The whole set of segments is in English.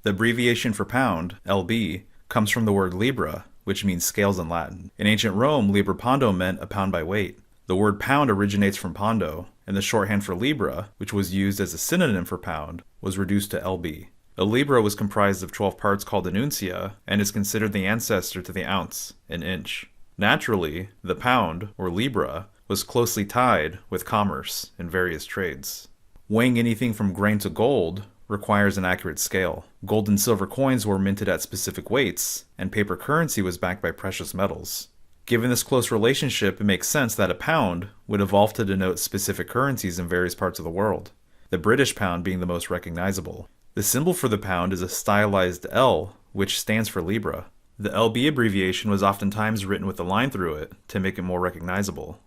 The abbreviation for pound, lb, comes from the word libra, which means scales in Latin. In ancient Rome, libra pondo meant a pound by weight. The word pound originates from pondo, and the shorthand for libra, which was used as a synonym for pound, was reduced to lb. A libra was comprised of 12 parts called an uncia, and is considered the ancestor to the ounce, an inch. Naturally, the pound, or libra, was closely tied with commerce in various trades. Weighing anything from grain to gold requires an accurate scale. Gold and silver coins were minted at specific weights, and paper currency was backed by precious metals. Given this close relationship, it makes sense that a pound would evolve to denote specific currencies in various parts of the world, the British pound being the most recognizable. The symbol for the pound is a stylized L, which stands for Libra. The LB abbreviation was oftentimes written with a line through it to make it more recognizable.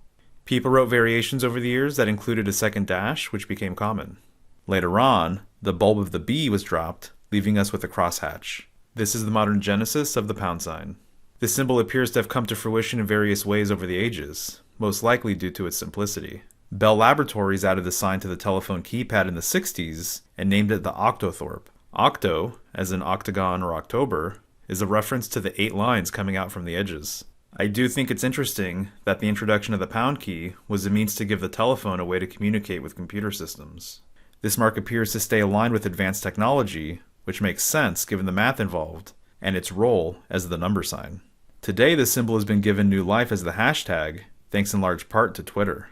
People wrote variations over the years that included a second dash, which became common. Later on, the bulb of the B was dropped, leaving us with a crosshatch. This is the modern genesis of the pound sign. The symbol appears to have come to fruition in various ways over the ages, most likely due to its simplicity. Bell Laboratories added the sign to the telephone keypad in the 60s and named it the octothorpe. Octo, as in octagon or October, is a reference to the 8 lines coming out from the edges. I do think it's interesting that the introduction of the pound key was a means to give the telephone a way to communicate with computer systems. This mark appears to stay aligned with advanced technology, which makes sense given the math involved, and its role as the number sign. Today, the symbol has been given new life as the hashtag, thanks in large part to Twitter.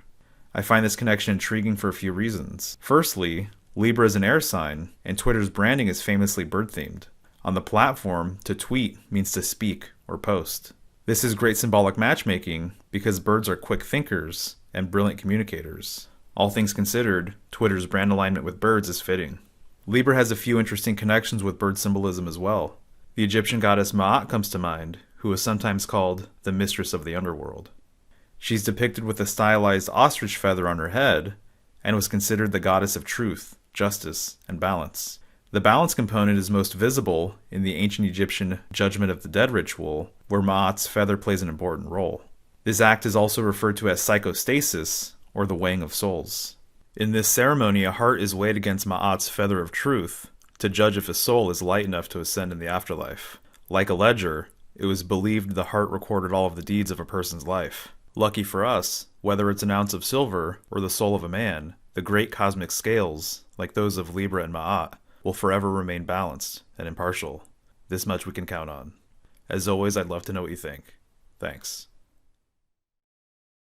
I find this connection intriguing for a few reasons. Firstly, Libra is an air sign, and Twitter's branding is famously bird-themed. On the platform, to tweet means to speak or post. This is great symbolic matchmaking because birds are quick thinkers and brilliant communicators. All things considered, Twitter's brand alignment with birds is fitting. Libra has a few interesting connections with bird symbolism as well. The Egyptian goddess Ma'at comes to mind, who is sometimes called the mistress of the underworld. She's depicted with a stylized ostrich feather on her head, and was considered the goddess of truth, justice, and balance. The balance component is most visible in the ancient Egyptian Judgment of the Dead ritual, where Ma'at's feather plays an important role. This act is also referred to as psychostasis, or the weighing of souls. In this ceremony, a heart is weighed against Ma'at's feather of truth to judge if a soul is light enough to ascend in the afterlife. Like a ledger, it was believed the heart recorded all of the deeds of a person's life. Lucky for us, whether it's an ounce of silver or the soul of a man, the great cosmic scales, like those of Libra and Ma'at, will forever remain balanced and impartial. This much we can count on. As always, I'd love to know what you think. Thanks.